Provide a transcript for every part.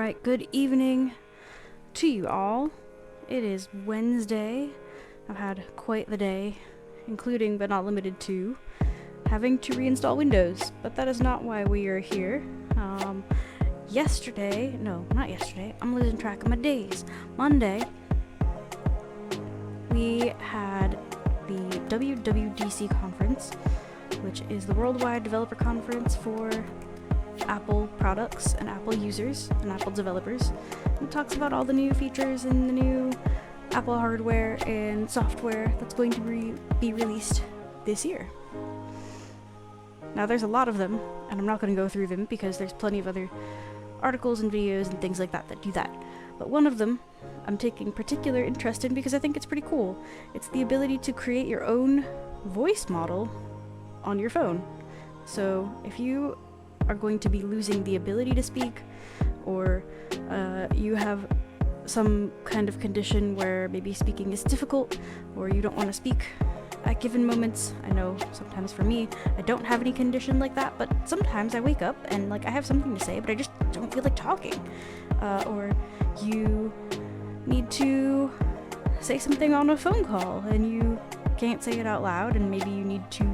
Alright, good evening to you all. It is Wednesday. I've had quite the day, including but not limited to having to reinstall Windows, but that is not why we are here. Not yesterday, I'm losing track of my days. Monday, we had the WWDC conference, which is the Worldwide Developer Conference for Apple products and Apple users and Apple developers. It talks about all the new features and the new Apple hardware and software that's going to be released this year. Now there's a lot of them, and I'm not going to go through them because there's plenty of other articles and videos and things like that that do that. But one of them I'm taking particular interest in because I think it's pretty cool. It's the ability to create your own voice model on your phone. So if you are going to be losing the ability to speak, or you have some kind of condition where maybe speaking is difficult, or you don't want to speak at given moments. I know sometimes for me, I don't have any condition like that, but sometimes I wake up and I have something to say, but I just don't feel like talking. Or you need to say something on a phone call and you can't say it out loud, and maybe you need to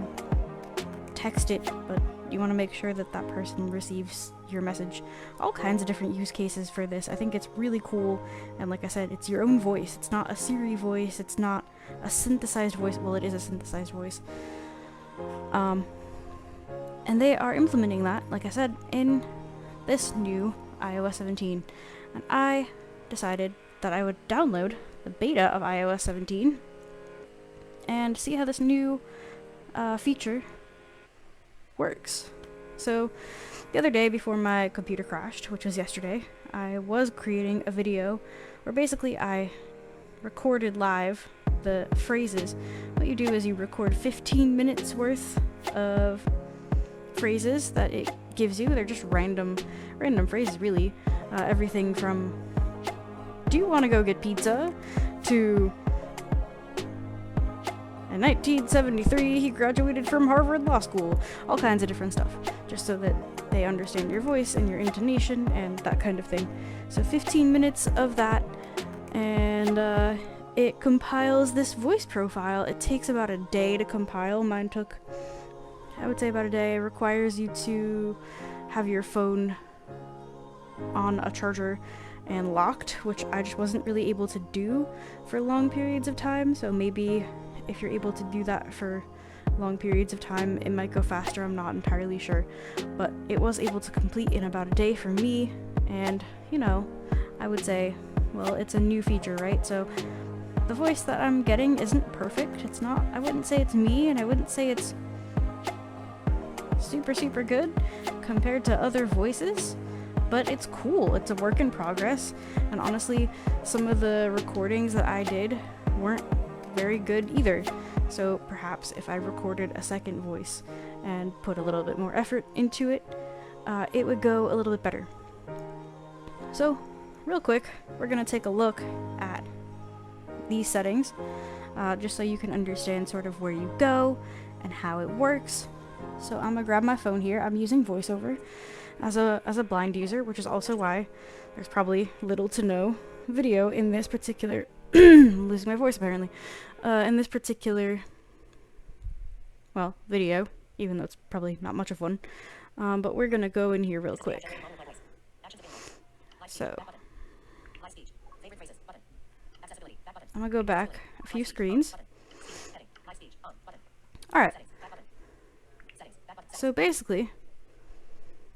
text it, but you want to make sure that that person receives your message. All kinds of different use cases for this. I think it's really cool, and like I said, it's your own voice. It's not a Siri voice, it's not a synthesized voice. Well, it is a synthesized voice. And they are implementing that, like I said, in this new iOS 17. And I decided that I would download the beta of iOS 17 and see how this new feature works. So the other day before my computer crashed, which was yesterday, I was creating a video where basically I recorded live the phrases. What you do is you record 15 minutes worth of phrases that it gives you. They're just random phrases, really. Everything from "Do you want to go get pizza?" to "In 1973, he graduated from Harvard Law School." All kinds of different stuff, just so that they understand your voice and your intonation and that kind of thing. So 15 minutes of that, and it compiles this voice profile. It takes about a day to compile. Mine took, I would say, about a day. It requires you to have your phone on a charger and locked, which I just wasn't really able to do for long periods of time. So maybe if you're able to do that for long periods of time, it might go faster. I'm not entirely sure, but it was able to complete in about a day for me. And I would say, well, it's a new feature, right? So the voice that I'm getting isn't perfect. It's not, I wouldn't say it's me, and I wouldn't say it's super good compared to other voices, but it's cool. It's a work in progress, and honestly, some of the recordings that I did weren't very good either. So perhaps if I recorded a second voice and put a little bit more effort into it, it would go a little bit better. So real quick, we're gonna take a look at these settings, just so you can understand sort of where you go and how it works. So I'm gonna grab my phone here. I'm using VoiceOver as a blind user, which is also why there's probably little to no video in this particular I'm losing my voice apparently. In this particular, well, video, even though it's probably not much of one. But we're gonna go in here real quick. So I'm gonna go back a few screens. Alright. So basically,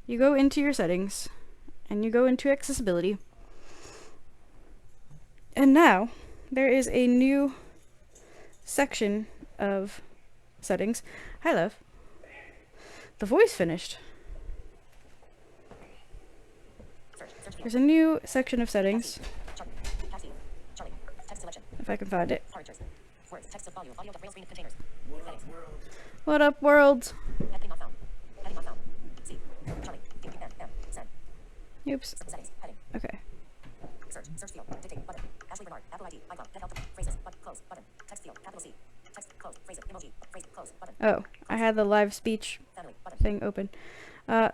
you go into your settings, and you go into accessibility. And now, there is a new section of settings. Hi, love. The voice finished. There's a new section of settings. If I can find it. What up, world? Oops. Okay. Oh, I had the live speech thing open.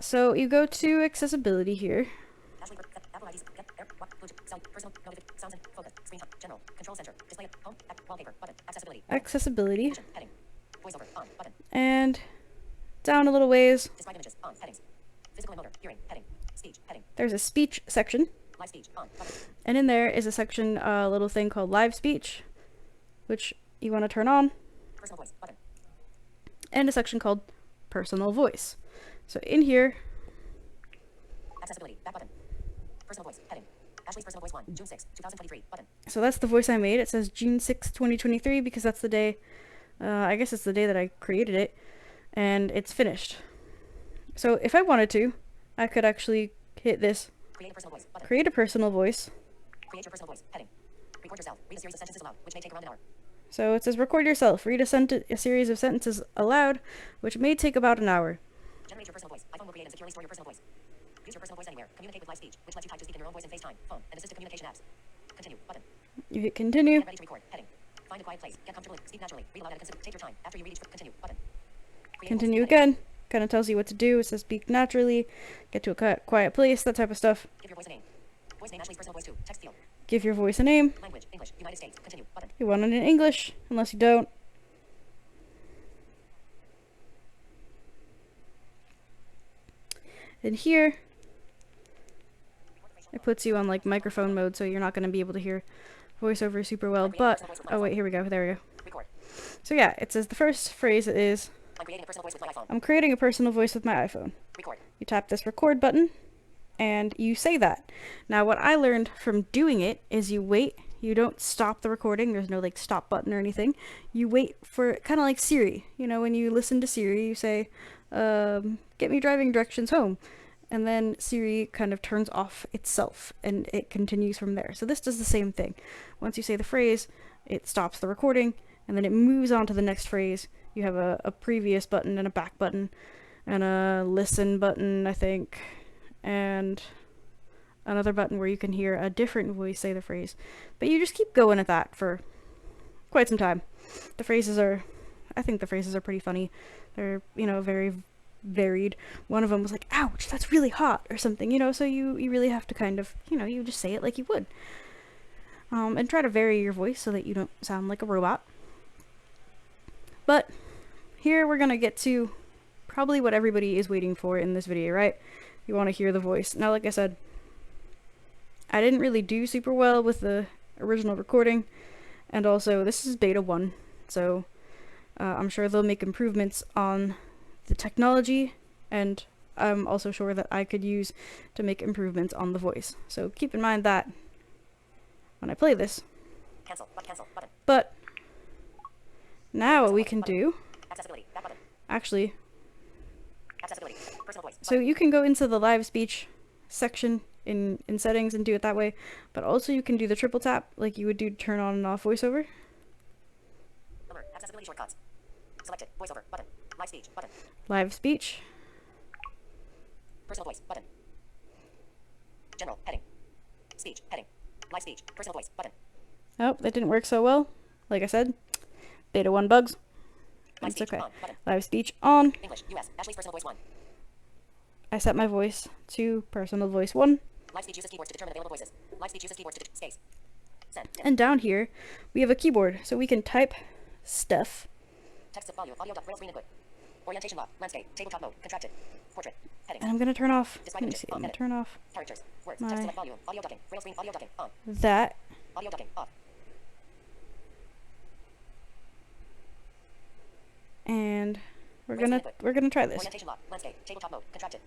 So you go to accessibility here. Accessibility. And down a little ways, there's a speech section. And in there is a section, a little thing called live speech, which you want to turn on. And a section called personal voice. So in here, accessibility, back button. Personal voice, heading. Ashley's personal voice 1, June 6, 2023, button. So that's the voice I made. It says June 6, 2023 because that's the day, I guess it's the day that I created it. And it's finished. So if I wanted to, I could actually hit this. Create a personal voice, button. Create a personal voice. Create your personal voice, heading. Record yourself. Read a series of sentences aloud, which may take around an hour. So it says record yourself. Read a series of sentences aloud, which may take about an hour. Generate your personal voice. iPhone will create and securely store your personal voice. Use your personal voice anywhere. Communicate with live speech, which lets you type to speak in your own voice in FaceTime, phone, and assistive communication apps. Continue, button. You hit continue. Get ready to record, heading. Find a quiet place. Get comfortable. Speak naturally. Read aloud and take your time. After you read each continue, button. Continue again. Kind of tells you what to do. It says speak naturally. Get to a quiet place. That type of stuff. Give your voice a name. Voice name Ashley's personal voice 2. Text field. Give your voice a name. Language English. United States. Continue, button. You want it in English, unless you don't. And here, it puts you on like microphone mode, so you're not going to be able to hear voiceover super well. But oh wait, here we go. There we go. So yeah, it says the first phrase is I'm creating a personal voice with my iPhone. Record. You tap this record button, and you say that. Now, what I learned from doing it is you wait. You don't stop the recording. There's no like stop button or anything. You wait for kind of like Siri. You know, when you listen to Siri, you say, "Get me driving directions home," and then Siri kind of turns off itself, and it continues from there. So this does the same thing. Once you say the phrase, it stops the recording, and then it moves on to the next phrase. You have a previous button and a back button, and a listen button, I think, and another button where you can hear a different voice say the phrase. But you just keep going at that for quite some time. I think the phrases are pretty funny. They're, you know, very varied. One of them was like, ouch, that's really hot, or something, you know, so you really have to kind of, you know, you just say it like you would. And try to vary your voice so that you don't sound like a robot. But here we're gonna get to probably what everybody is waiting for in this video, right? You want to hear the voice. Now, like I said, I didn't really do super well with the original recording, and also this is beta 1, so I'm sure they'll make improvements on the technology, and I'm also sure that I could use to make improvements on the voice. So keep in mind that when I play this. Cancel button. But now what we can do, actually, so you can go into the live speech section in settings and do it that way, but also you can do the triple tap like you would do to turn on and off voiceover. Accessibility shortcuts. Selected. Voiceover button. Live speech button. Live speech. Personal voice button. General heading. Speech heading. Live speech. Personal voice button. Oh, that didn't work so well. Like I said, beta 1 bugs. That's okay. Live speech on. English, US, Ashley's personal voice 1. I set my voice to personal voice 1. Live speech uses keyboards to determine available voices. Live speech uses keyboards to space. Send. And down here, we have a keyboard, so we can type stuff. Text volume, audio dot, rail screen input. Orientation lock, landscape, tabletop mode, contracted, portrait, heading. And I'm gonna turn off. Let me see. I'm gonna turn off. Characters, words, text select volume, audio ducking, rail screen, audio ducking, on. That. Audio ducking, off. And we're gonna try this. Orientation lock, landscape, tabletop mode, contracted.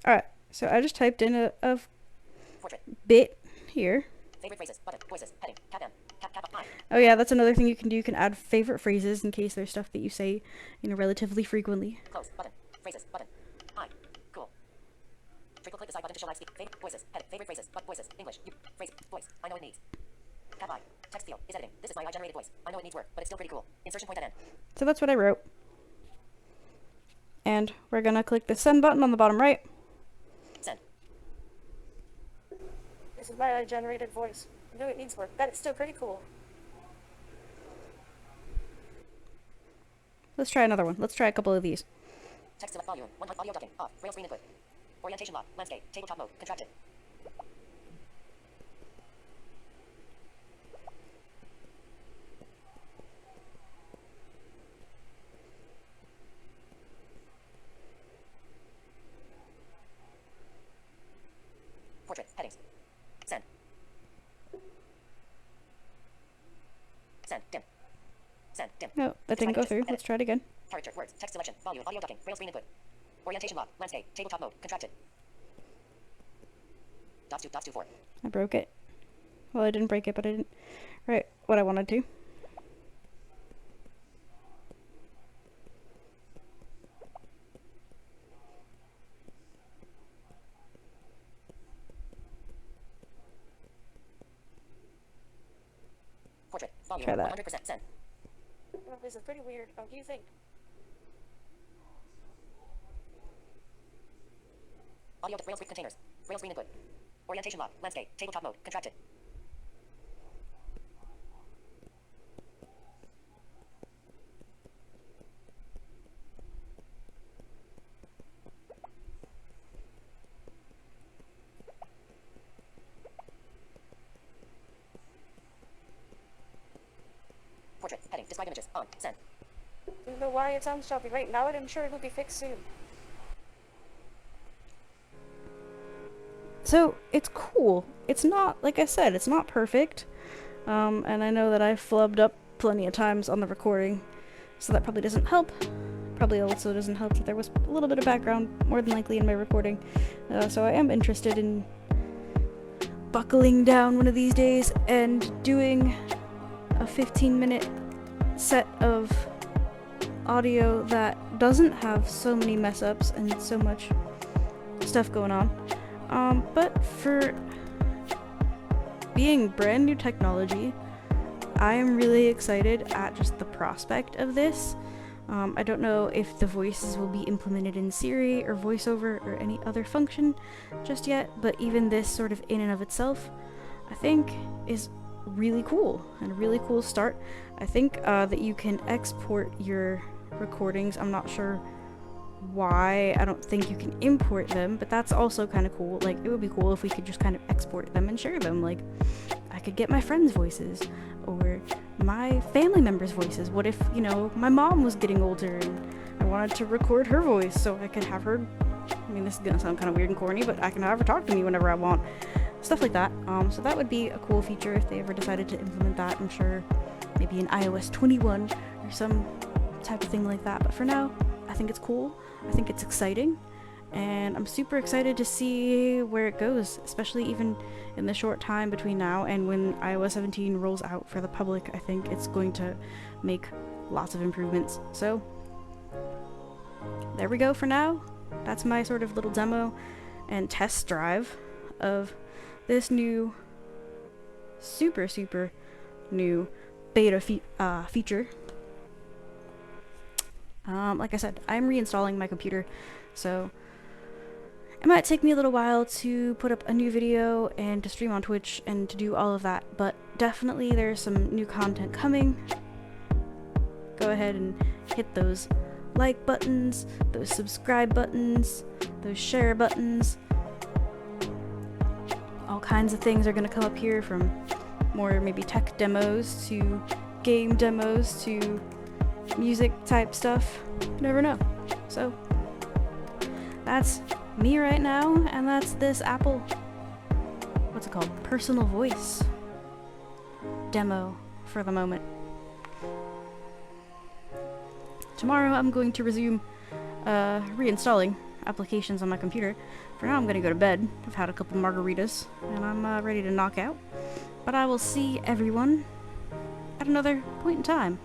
Alright, so I just typed in a bit here. Favorite phrases, button, voices, heading, tap M, tap I. Oh yeah, that's another thing you can do. You can add favorite phrases in case there's stuff that you say, you know, relatively frequently. Close, button, phrases, button, I, cool. Triple click the side button to show live speak. Favorite voices, heading, favorite phrases, but voices, English, you, phrase, voice, I know it needs. Tap I, text field, is editing. This is my I generated voice. I know it needs work, but it's still pretty cool. Insertion point at end. So that's what I wrote. And we're gonna click the send button on the bottom right. Send. This is my generated voice. I know it needs work, but it's still pretty cool. Let's try another one. Let's try a couple of these. Text select volume. One audio ducking. Off. Braille screen input. Orientation lock. Landscape. Tabletop mode. Contracted. Portrait. Headings. Send. Send. Dim. Send. Dim. No, that didn't go through. Let's try it again. Character. Words. Text selection. Volume. Audio ducking. Braille screen input. Orientation lock. Landscape. Tabletop mode. Contracted. Dots 2, 4. I broke it. Well, I didn't break it, but I didn't write what I wanted to. Portrait. Volume. Try that. 100% send. Well, this is pretty weird. What do you think? Audio to Braille screen containers. Braille screen input. Orientation lock. Landscape. Tabletop mode. Contracted. Portrait. Heading. Describe images. On. Send. I don't know why it sounds choppy right now, and I'm sure it will be fixed soon. So, it's cool. It's not, like I said, it's not perfect. And I know that I flubbed up plenty of times on the recording, so that probably doesn't help. Probably also doesn't help that there was a little bit of background, more than likely, in my recording. So I am interested in buckling down one of these days and doing a 15-minute set of audio that doesn't have so many mess ups and so much stuff going on. But for being brand new technology, I am really excited at just the prospect of this. I don't know if the voices will be implemented in Siri or VoiceOver or any other function just yet, but even this sort of in and of itself, I think is really cool and a really cool start. I think that you can export your recordings. I'm not sure why. I don't think you can import them, but that's also kind of cool. Like, it would be cool if we could just kind of export them and share them. Like, I could get my friends' voices or my family members' voices. What if, you know, my mom was getting older and I wanted to record her voice so I could have her, I mean, this is gonna sound kind of weird and corny, but I can have her talk to me whenever I want. Stuff like that. So that would be a cool feature if they ever decided to implement that. I'm sure maybe in IOS21 or some type of thing like that. But for now, I think it's cool. I think it's exciting. And I'm super excited to see where it goes, especially even in the short time between now and when IOS17 rolls out for the public. I think it's going to make lots of improvements. So there we go for now. That's my sort of little demo and test drive of this new, super new beta feature. Like I said, I'm reinstalling my computer, so it might take me a little while to put up a new video and to stream on Twitch and to do all of that, but definitely there's some new content coming. Go ahead and hit those like buttons, those subscribe buttons, those share buttons. All kinds of things are going to come up here, from more maybe tech demos to game demos to music type stuff. You never know. So that's me right now, and that's this Apple, what's it called, personal voice demo for the moment. Tomorrow I'm going to resume reinstalling applications on my computer. For now I'm going to go to bed. I've had a couple margaritas and I'm ready to knock out. But I will see everyone at another point in time.